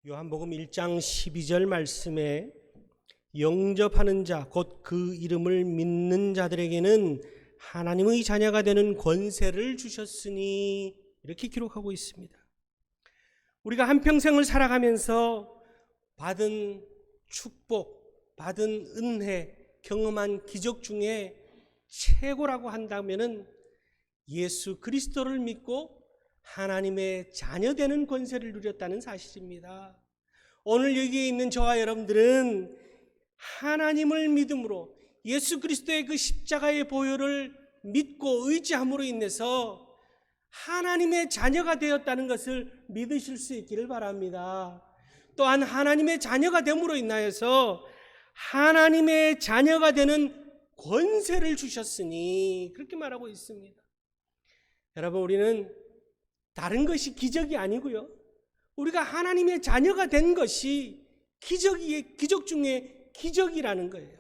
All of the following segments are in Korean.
요한복음 1장 12절 말씀에 영접하는 자, 곧 그 이름을 믿는 자들에게는 하나님의 자녀가 되는 권세를 주셨으니 이렇게 기록하고 있습니다. 우리가 한평생을 살아가면서 받은 축복, 받은 은혜, 경험한 기적 중에 최고라고 한다면은 예수 그리스도를 믿고 하나님의 자녀되는 권세를 누렸다는 사실입니다. 오늘 여기에 있는 저와 여러분들은 하나님을 믿음으로 예수 그리스도의 그 십자가의 보혈을 믿고 의지함으로 인해서 하나님의 자녀가 되었다는 것을 믿으실 수 있기를 바랍니다. 또한 하나님의 자녀가 됨으로 인하여서 하나님의 자녀가 되는 권세를 주셨으니 그렇게 말하고 있습니다. 여러분, 우리는 다른 것이 기적이 아니고요, 우리가 하나님의 자녀가 된 것이 기적 중에 기적이라는 거예요.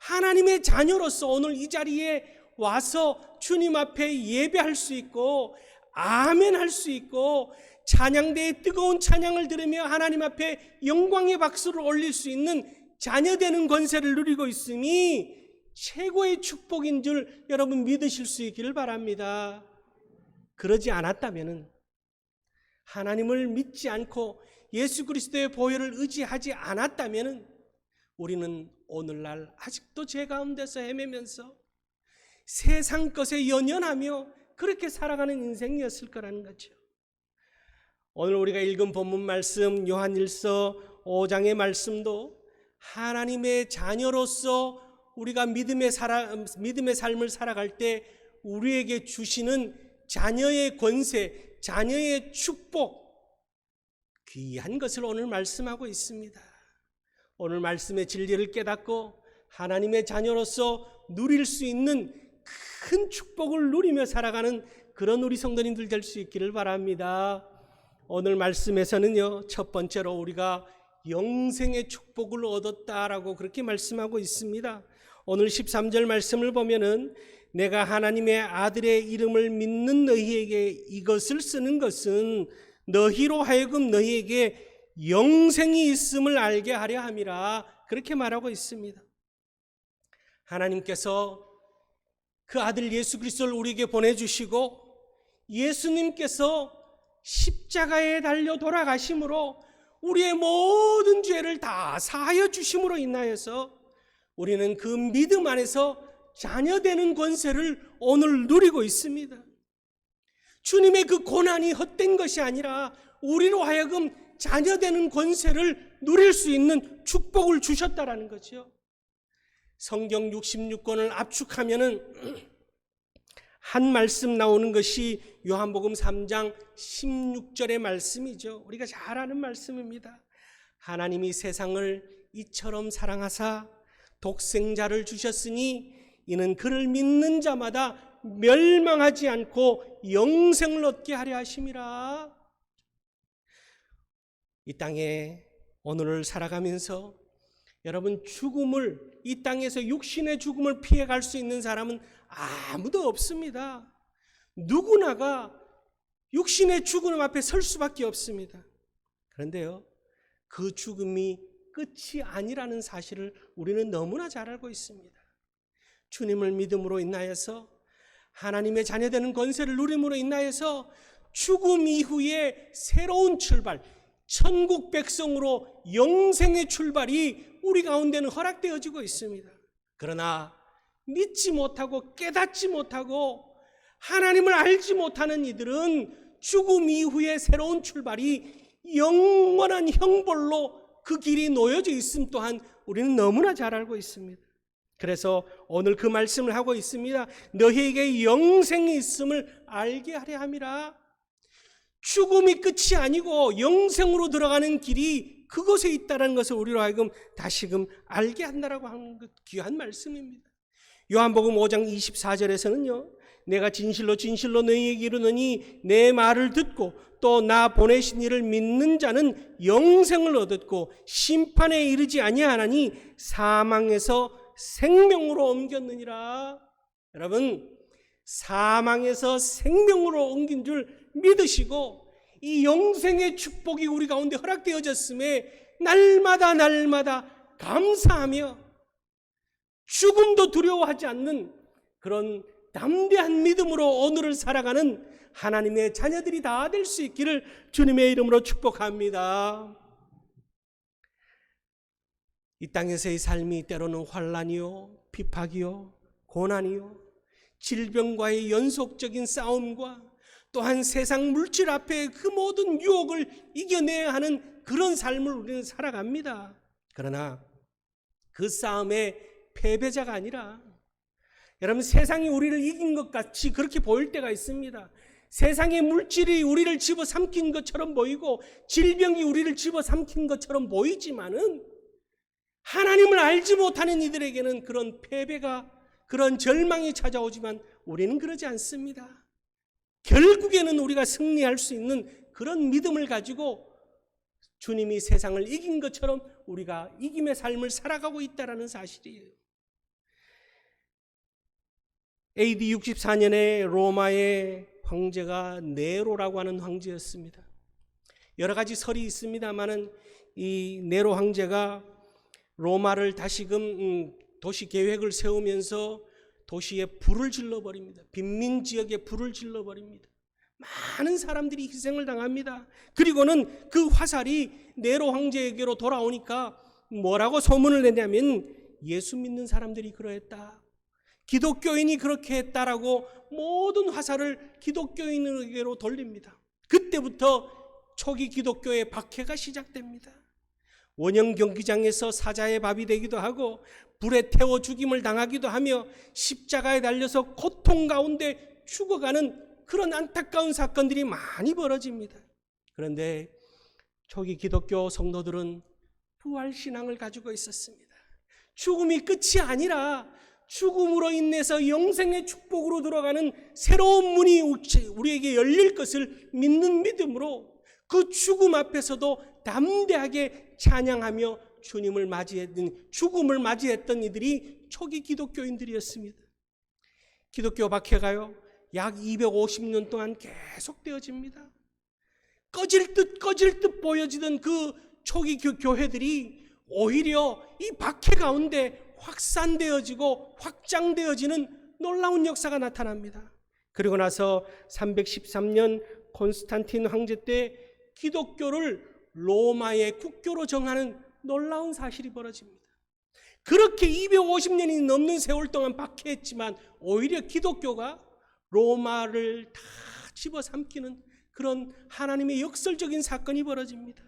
하나님의 자녀로서 오늘 이 자리에 와서 주님 앞에 예배할 수 있고 아멘 할 수 있고 찬양대의 뜨거운 찬양을 들으며 하나님 앞에 영광의 박수를 올릴 수 있는 자녀되는 권세를 누리고 있으니 최고의 축복인 줄 여러분 믿으실 수 있기를 바랍니다. 그러지 않았다면, 하나님을 믿지 않고 예수 그리스도의 보혈을 의지하지 않았다면 우리는 오늘날 아직도 죄 가운데서 헤매면서 세상 것에 연연하며 그렇게 살아가는 인생이었을 거라는 거죠. 오늘 우리가 읽은 본문 말씀 요한일서 5장의 말씀도 하나님의 자녀로서 우리가 믿음의 삶을 살아갈 때 우리에게 주시는 자녀의 권세, 자녀의 축복, 귀한 것을 오늘 말씀하고 있습니다. 오늘 말씀의 진리를 깨닫고 하나님의 자녀로서 누릴 수 있는 큰 축복을 누리며 살아가는 그런 우리 성도님들 될 수 있기를 바랍니다. 오늘 말씀에서는요, 첫 번째로 우리가 영생의 축복을 얻었다라고 그렇게 말씀하고 있습니다. 오늘 13절 말씀을 보면은 내가 하나님의 아들의 이름을 믿는 너희에게 이것을 쓰는 것은 너희로 하여금 너희에게 영생이 있음을 알게 하려 함이라 그렇게 말하고 있습니다. 하나님께서 그 아들 예수 그리스도를 우리에게 보내주시고 예수님께서 십자가에 달려 돌아가심으로 우리의 모든 죄를 다 사하여 주심으로 인하여서 우리는 그 믿음 안에서 자녀되는 권세를 오늘 누리고 있습니다. 주님의 그 고난이 헛된 것이 아니라 우리로 하여금 자녀되는 권세를 누릴 수 있는 축복을 주셨다라는 거죠. 성경 66권을 압축하면은 한 말씀 나오는 것이 요한복음 3장 16절의 말씀이죠. 우리가 잘 아는 말씀입니다. 하나님이 세상을 이처럼 사랑하사 독생자를 주셨으니 이는 그를 믿는 자마다 멸망하지 않고 영생을 얻게 하려 하심이라. 이 땅에 오늘을 살아가면서 여러분, 죽음을, 이 땅에서 육신의 죽음을 피해갈 수 있는 사람은 아무도 없습니다. 누구나가 육신의 죽음 앞에 설 수밖에 없습니다. 그런데요, 그 죽음이 끝이 아니라는 사실을 우리는 너무나 잘 알고 있습니다. 주님을 믿음으로 인하여서 하나님의 자녀되는 권세를 누림으로 인하여서 죽음 이후에 새로운 출발, 천국 백성으로 영생의 출발이 우리 가운데는 허락되어지고 있습니다. 그러나 믿지 못하고 깨닫지 못하고 하나님을 알지 못하는 이들은 죽음 이후에 새로운 출발이 영원한 형벌로 그 길이 놓여져 있음 또한 우리는 너무나 잘 알고 있습니다. 그래서 오늘 그 말씀을 하고 있습니다. 너희에게 영생이 있음을 알게 하려 함이라. 죽음이 끝이 아니고 영생으로 들어가는 길이 그곳에 있다는 것을 우리로 하여금 다시금 알게 한다라고 하는 그 귀한 말씀입니다. 요한복음 5장 24절에서는요, 내가 진실로 진실로 너희에게 이르노니 내 말을 듣고 또 나 보내신 이를 믿는 자는 영생을 얻었고 심판에 이르지 아니하나니 사망에서 생명으로 옮겼느니라. 여러분, 사망에서 생명으로 옮긴 줄 믿으시고 이 영생의 축복이 우리 가운데 허락되어졌음에 날마다 감사하며 죽음도 두려워하지 않는 그런 담대한 믿음으로 오늘을 살아가는 하나님의 자녀들이 다 될 수 있기를 주님의 이름으로 축복합니다. 이 땅에서의 삶이 때로는 환난이요, 핍박이요, 고난이요, 질병과의 연속적인 싸움과 또한 세상 물질 앞에 그 모든 유혹을 이겨내야 하는 그런 삶을 우리는 살아갑니다. 그러나 그 싸움의 패배자가 아니라, 여러분, 세상이 우리를 이긴 것 같이 그렇게 보일 때가 있습니다. 세상의 물질이 우리를 집어삼킨 것처럼 보이고 질병이 우리를 집어삼킨 것처럼 보이지만은 하나님을 알지 못하는 이들에게는 그런 패배가, 그런 절망이 찾아오지만 우리는 그러지 않습니다. 결국에는 우리가 승리할 수 있는 그런 믿음을 가지고 주님이 세상을 이긴 것처럼 우리가 이김의 삶을 살아가고 있다는 사실이에요. AD 64년에 로마의 황제가 네로라고 하는 황제였습니다. 여러 가지 설이 있습니다만은 이 네로 황제가 로마를 다시금 도시 계획을 세우면서 도시에 불을 질러버립니다. 빈민 지역에 불을 질러버립니다. 많은 사람들이 희생을 당합니다. 그리고는 그 화살이 네로 황제에게로 돌아오니까 뭐라고 소문을 내냐면 예수 믿는 사람들이 그러했다, 기독교인이 그렇게 했다라고 모든 화살을 기독교인에게로 돌립니다. 그때부터 초기 기독교의 박해가 시작됩니다. 원형 경기장에서 사자의 밥이 되기도 하고 불에 태워 죽임을 당하기도 하며 십자가에 달려서 고통 가운데 죽어가는 그런 안타까운 사건들이 많이 벌어집니다. 그런데 초기 기독교 성도들은 부활신앙을 가지고 있었습니다. 죽음이 끝이 아니라 죽음으로 인해서 영생의 축복으로 들어가는 새로운 문이 우리에게 열릴 것을 믿는 믿음으로 그 죽음 앞에서도 담대하게 찬양하며 주님을 맞이했던, 죽음을 맞이했던 이들이 초기 기독교인들이었습니다. 기독교 박해가요, 약 250년 동안 계속되어집니다. 꺼질 듯 보여지던 그 초기 교회들이 오히려 이 박해 가운데 확산되어지고 확장되어지는 놀라운 역사가 나타납니다. 그리고 나서 313년 콘스탄틴 황제 때 기독교를 로마의 국교로 정하는 놀라운 사실이 벌어집니다. 그렇게 250년이 넘는 세월 동안 박해했지만 오히려 기독교가 로마를 다 집어삼키는 그런 하나님의 역설적인 사건이 벌어집니다.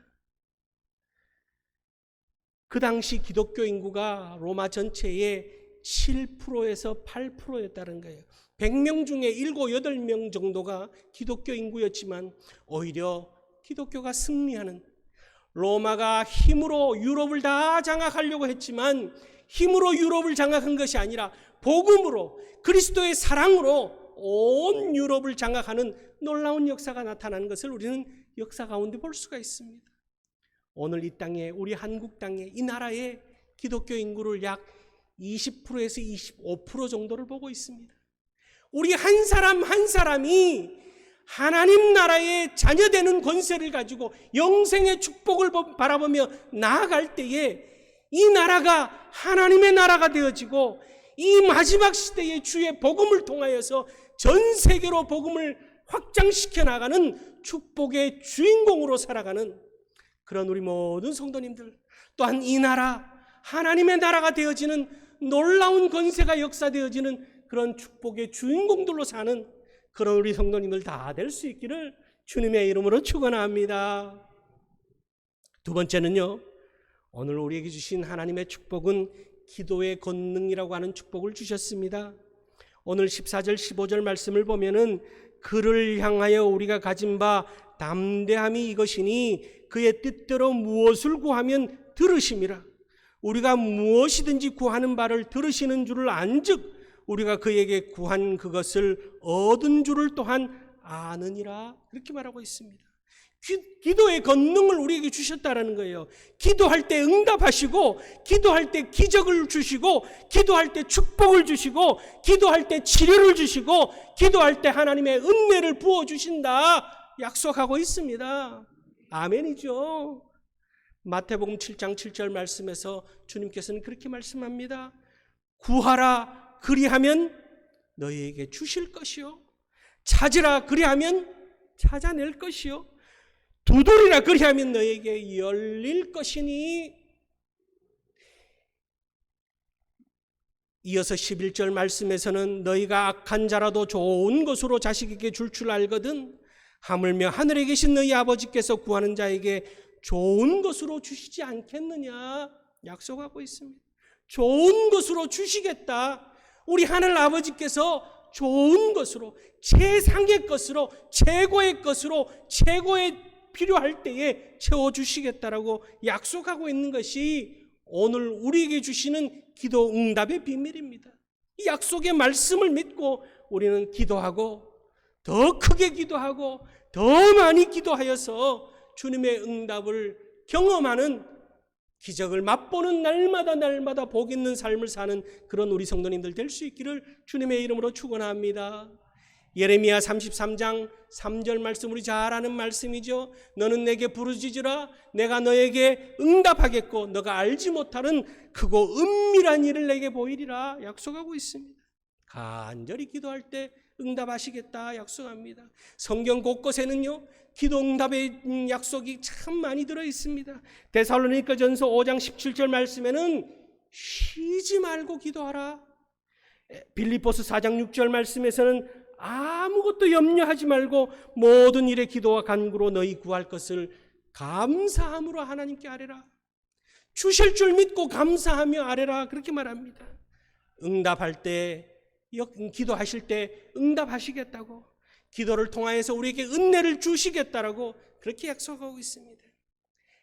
그 당시 기독교 인구가 로마 전체의 7%에서 8%였다는 거예요. 100명 중에 7, 8명 정도가 기독교 인구였지만 오히려 기독교가 승리하는, 로마가 힘으로 유럽을 다 장악하려고 했지만 힘으로 유럽을 장악한 것이 아니라 복음으로, 그리스도의 사랑으로 온 유럽을 장악하는 놀라운 역사가 나타나는 것을 우리는 역사 가운데 볼 수가 있습니다. 오늘 이 땅에, 우리 한국 땅에, 이 나라의 기독교 인구를 약 20%에서 25% 정도를 보고 있습니다. 우리 한 사람 한 사람이 하나님 나라의 자녀되는 권세를 가지고 영생의 축복을 바라보며 나아갈 때에 이 나라가 하나님의 나라가 되어지고 이 마지막 시대의 주의 복음을 통하여서 전 세계로 복음을 확장시켜 나가는 축복의 주인공으로 살아가는 그런 우리 모든 성도님들, 또한 이 나라, 하나님의 나라가 되어지는 놀라운 권세가 역사되어지는 그런 축복의 주인공들로 사는 그런 우리 성도님들 다 될 수 있기를 주님의 이름으로 축원합니다. 두 번째는요, 오늘 우리에게 주신 하나님의 축복은 기도의 권능이라고 하는 축복을 주셨습니다. 오늘 14절 15절 말씀을 보면은 그를 향하여 우리가 가진 바 담대함이 이것이니 그의 뜻대로 무엇을 구하면 들으심이라. 우리가 무엇이든지 구하는 바를 들으시는 줄을 안즉 우리가 그에게 구한 그것을 얻은 줄을 또한 아느니라. 그렇게 말하고 있습니다. 기도의 권능을 우리에게 주셨다라는 거예요. 기도할 때 응답하시고, 기도할 때 기적을 주시고, 기도할 때 축복을 주시고, 기도할 때 치료를 주시고, 기도할 때 하나님의 은혜를 부어주신다. 약속하고 있습니다. 아멘이죠. 마태복음 7장 7절 말씀에서 주님께서는 그렇게 말씀합니다. 구하라 그리하면 너희에게 주실 것이요, 찾으라 그리하면 찾아낼 것이요, 두드리라 그리하면 너희에게 열릴 것이니. 이어서 11절 말씀에서는 너희가 악한 자라도 좋은 것으로 자식에게 줄 알거든 하물며 하늘에 계신 너희 아버지께서 구하는 자에게 좋은 것으로 주시지 않겠느냐 약속하고 있습니다. 좋은 것으로 주시겠다. 우리 하늘 아버지께서 좋은 것으로, 최상의 것으로, 최고의 것으로, 최고의 필요할 때에 채워주시겠다라고 약속하고 있는 것이 오늘 우리에게 주시는 기도 응답의 비밀입니다. 이 약속의 말씀을 믿고 우리는 기도하고 더 크게 기도하고 더 많이 기도하여서 주님의 응답을 경험하는, 기적을 맛보는 날마다 복 있는 삶을 사는 그런 우리 성도님들 될 수 있기를 주님의 이름으로 축원합니다. 예레미야 33장 3절 말씀 우리 잘 아는 말씀이죠. 너는 내게 부르짖으라 내가 너에게 응답하겠고 너가 알지 못하는 크고 은밀한 일을 내게 보이리라 약속하고 있습니다. 간절히 기도할 때 응답하시겠다 약속합니다. 성경 곳곳에는요 기도 응답의 약속이 참 많이 들어 있습니다. 데살로니가전서 5장 17절 말씀에는 쉬지 말고 기도하라. 빌립보서 4장 6절 말씀에서는 아무것도 염려하지 말고 모든 일에 기도와 간구로 너희 구할 것을 감사함으로 하나님께 아뢰라. 주실 줄 믿고 감사하며 아뢰라 그렇게 말합니다. 응답할 때, 기도하실 때 응답하시겠다고, 기도를 통하여서 우리에게 은혜를 주시겠다라고 그렇게 약속하고 있습니다.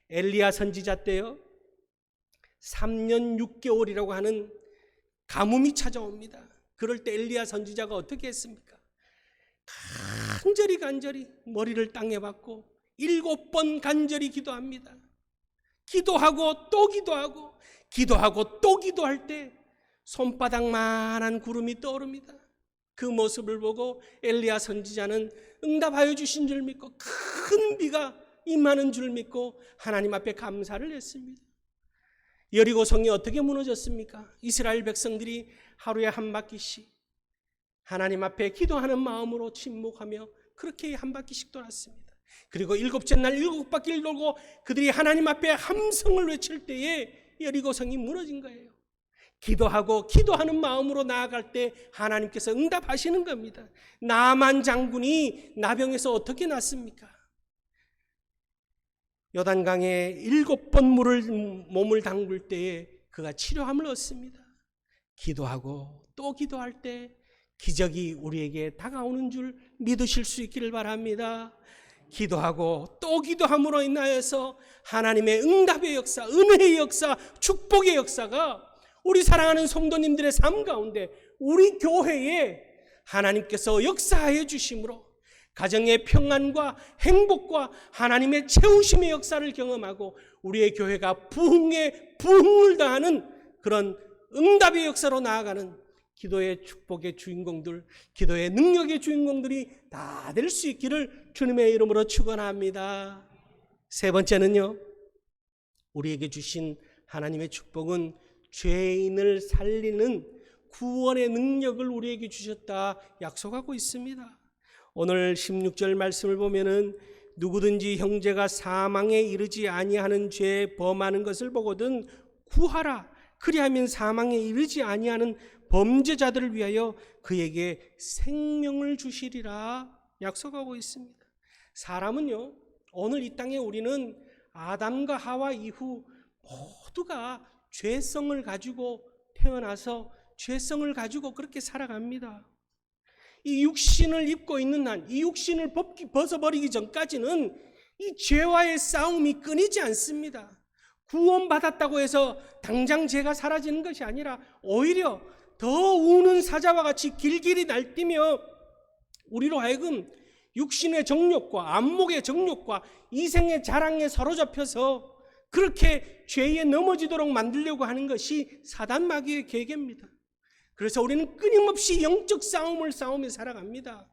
엘리야 선지자 때요 3년 6개월이라고 하는 가뭄이 찾아옵니다. 그럴 때 엘리야 선지자가 어떻게 했습니까? 간절히 머리를 땅에 박고 7번 간절히 기도합니다. 기도하고 또 기도하고 기도하고 또 기도할 때 손바닥만한 구름이 떠오릅니다. 그 모습을 보고 엘리야 선지자는 응답하여 주신 줄 믿고 큰 비가 임하는 줄 믿고 하나님 앞에 감사를 했습니다. 여리고 성이 어떻게 무너졌습니까? 이스라엘 백성들이 하루에 한 바퀴씩 하나님 앞에 기도하는 마음으로 침묵하며 그렇게 한 바퀴씩 돌았습니다. 그리고 7째 날 7바퀴를 돌고 그들이 하나님 앞에 함성을 외칠 때에 여리고 성이 무너진 거예요. 기도하고 기도하는 마음으로 나아갈 때 하나님께서 응답하시는 겁니다. 나만 장군이 나병에서 어떻게 났습니까? 요단강에 7번 몸을 담글 때에 그가 치료함을 얻습니다. 기도하고 또 기도할 때 기적이 우리에게 다가오는 줄 믿으실 수 있기를 바랍니다. 기도하고 또 기도함으로 인하여서 하나님의 응답의 역사, 은혜의 역사, 축복의 역사가 우리 사랑하는 성도님들의 삶 가운데 우리 교회에 하나님께서 역사하여 주심으로 가정의 평안과 행복과 하나님의 채우심의 역사를 경험하고 우리의 교회가 부흥에 부흥을 다하는 그런 응답의 역사로 나아가는 기도의 축복의 주인공들, 기도의 능력의 주인공들이 다 될 수 있기를 주님의 이름으로 축원합니다. 세 번째는요, 우리에게 주신 하나님의 축복은 죄인을 살리는 구원의 능력을 우리에게 주셨다 약속하고 있습니다. 오늘 16절 말씀을 보면은 누구든지 형제가 사망에 이르지 아니하는 죄에 범하는 것을 보거든 구하라. 그리하면 사망에 이르지 아니하는 범죄자들을 위하여 그에게 생명을 주시리라 약속하고 있습니다. 사람은요, 오늘 이 땅에 우리는 아담과 하와 이후 모두가 죄성을 가지고 태어나서 죄성을 가지고 그렇게 살아갑니다. 이 육신을 입고 있는 한, 이 육신을 벗어버리기 전까지는 이 죄와의 싸움이 끊이지 않습니다. 구원받았다고 해서 당장 죄가 사라지는 것이 아니라 오히려 더 우는 사자와 같이 길길이 날뛰며 우리로 하여금 육신의 정욕과 안목의 정욕과 이생의 자랑에 사로잡혀서 그렇게 죄에 넘어지도록 만들려고 하는 것이 사단 마귀의 계계입니다. 그래서 우리는 끊임없이 영적 싸움을 싸우며 살아갑니다.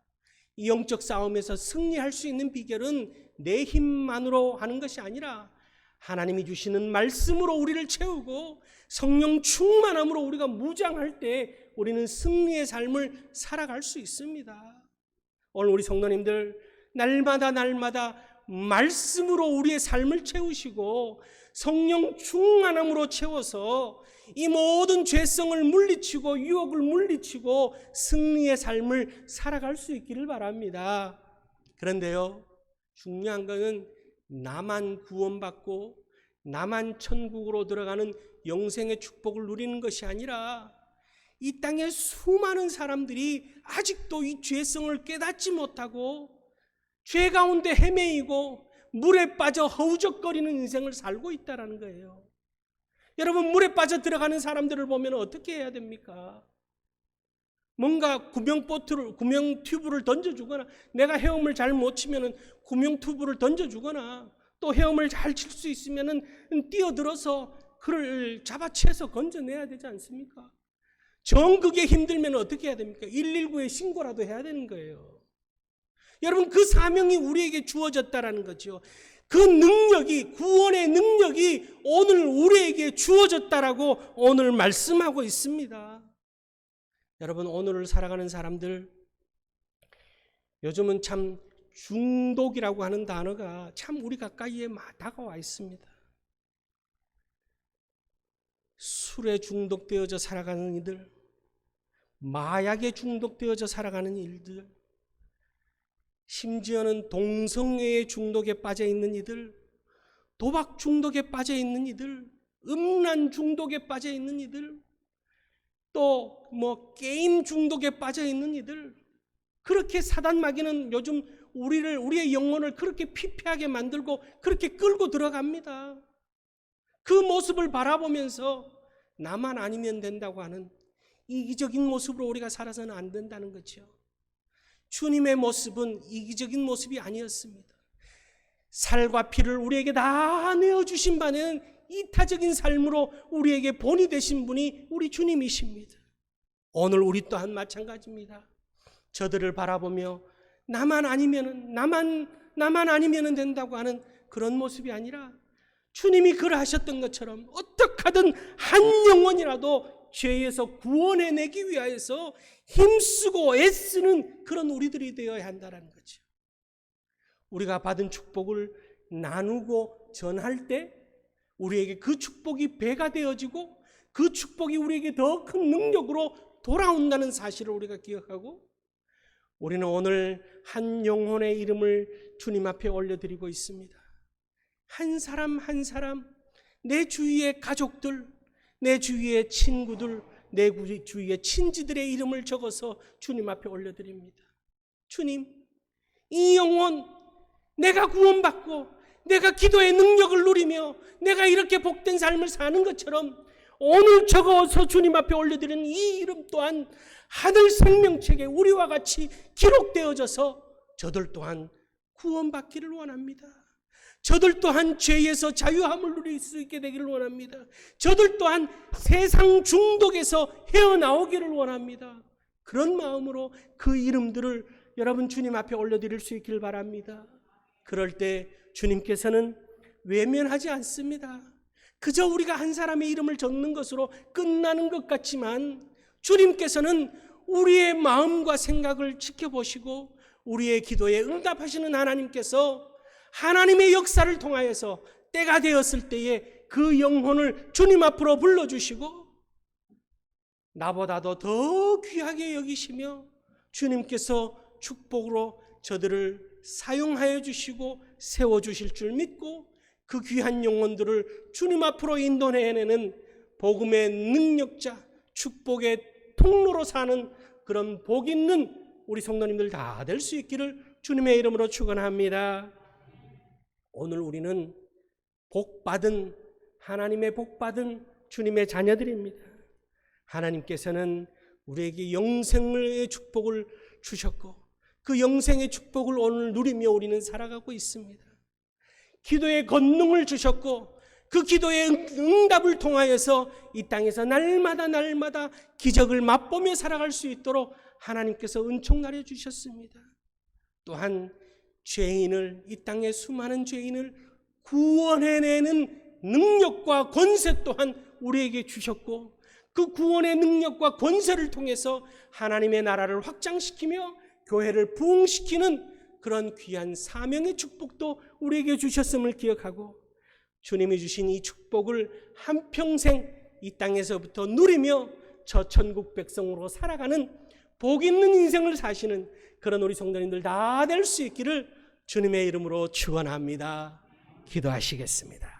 이 영적 싸움에서 승리할 수 있는 비결은 내 힘만으로 하는 것이 아니라 하나님이 주시는 말씀으로 우리를 채우고 성령 충만함으로 우리가 무장할 때 우리는 승리의 삶을 살아갈 수 있습니다. 오늘 우리 성도님들 날마다 말씀으로 우리의 삶을 채우시고 성령 충만함으로 채워서 이 모든 죄성을 물리치고 유혹을 물리치고 승리의 삶을 살아갈 수 있기를 바랍니다. 그런데요, 중요한 것은 나만 구원받고 나만 천국으로 들어가는 영생의 축복을 누리는 것이 아니라 이 땅에 수많은 사람들이 아직도 이 죄성을 깨닫지 못하고 죄 가운데 헤매이고 물에 빠져 허우적거리는 인생을 살고 있다는 거예요. 여러분, 물에 빠져 들어가는 사람들을 보면 어떻게 해야 됩니까? 뭔가 구명 튜브를 던져주거나, 내가 헤엄을 잘 못 치면 구명 튜브를 던져주거나, 또 헤엄을 잘 칠 수 있으면 뛰어들어서 그를 잡아채서 건져내야 되지 않습니까? 정 그게 힘들면 어떻게 해야 됩니까? 119에 신고라도 해야 되는 거예요. 여러분, 그 사명이 우리에게 주어졌다라는 거죠. 그 능력이, 구원의 능력이 오늘 우리에게 주어졌다라고 오늘 말씀하고 있습니다. 여러분, 오늘을 살아가는 사람들, 요즘은 참 중독이라고 하는 단어가 참 우리 가까이에 다가와 있습니다. 술에 중독되어져 살아가는 이들, 마약에 중독되어져 살아가는 일들, 심지어는 동성애의 중독에 빠져 있는 이들, 도박 중독에 빠져 있는 이들, 음란 중독에 빠져 있는 이들, 또 게임 중독에 빠져 있는 이들, 그렇게 사단 마귀는 요즘 우리의 영혼을 그렇게 피폐하게 만들고 그렇게 끌고 들어갑니다. 그 모습을 바라보면서 나만 아니면 된다고 하는 이기적인 모습으로 우리가 살아서는 안 된다는 거죠. 주님의 모습은 이기적인 모습이 아니었습니다. 살과 피를 우리에게 다 내어주신 바는 이타적인 삶으로 우리에게 본이 되신 분이 우리 주님이십니다. 오늘 우리 또한 마찬가지입니다. 저들을 바라보며 나만 아니면 된다고 하는 그런 모습이 아니라 주님이 그러하셨던 것처럼 어떻게 하든 한 영혼이라도 죄에서 구원해내기 위하여서 힘쓰고 애쓰는 그런 우리들이 되어야 한다는 거죠. 우리가 받은 축복을 나누고 전할 때 우리에게 그 축복이 배가 되어지고 그 축복이 우리에게 더 큰 능력으로 돌아온다는 사실을 우리가 기억하고, 우리는 오늘 한 영혼의 이름을 주님 앞에 올려드리고 있습니다. 한 사람 한 사람, 내 주위의 가족들, 내 주위의 친구들, 내 주위의 친지들의 이름을 적어서 주님 앞에 올려드립니다. 주님, 이 영혼, 내가 구원받고 내가 기도의 능력을 누리며 내가 이렇게 복된 삶을 사는 것처럼 오늘 적어서 주님 앞에 올려드리는 이 이름 또한 하늘 생명책에 우리와 같이 기록되어져서 저들 또한 구원받기를 원합니다. 저들 또한 죄에서 자유함을 누릴 수 있게 되기를 원합니다. 저들 또한 세상 중독에서 헤어나오기를 원합니다. 그런 마음으로 그 이름들을 여러분 주님 앞에 올려드릴 수 있기를 바랍니다. 그럴 때 주님께서는 외면하지 않습니다. 그저 우리가 한 사람의 이름을 적는 것으로 끝나는 것 같지만 주님께서는 우리의 마음과 생각을 지켜보시고 우리의 기도에 응답하시는 하나님께서 하나님의 역사를 통하여서 때가 되었을 때에 그 영혼을 주님 앞으로 불러주시고 나보다도 더 귀하게 여기시며 주님께서 축복으로 저들을 사용하여 주시고 세워주실 줄 믿고 그 귀한 영혼들을 주님 앞으로 인도해내는 복음의 능력자, 축복의 통로로 사는 그런 복 있는 우리 성도님들 다 될 수 있기를 주님의 이름으로 축원합니다. 오늘 우리는 복받은, 하나님의 복받은 주님의 자녀들입니다. 하나님께서는 우리에게 영생의 축복을 주셨고 그 영생의 축복을 오늘 누리며 우리는 살아가고 있습니다. 기도의 권능을 주셨고 그 기도의 응답을 통하여서 이 땅에서 날마다 기적을 맛보며 살아갈 수 있도록 하나님께서 은총 나려 주셨습니다. 또한 죄인을, 이 땅의 수많은 죄인을 구원해내는 능력과 권세 또한 우리에게 주셨고, 그 구원의 능력과 권세를 통해서 하나님의 나라를 확장시키며 교회를 부흥시키는 그런 귀한 사명의 축복도 우리에게 주셨음을 기억하고, 주님이 주신 이 축복을 한평생 이 땅에서부터 누리며 저 천국 백성으로 살아가는 복 있는 인생을 사시는 그런 우리 성도님들 다 될 수 있기를 주님의 이름으로 축원합니다. 기도하시겠습니다.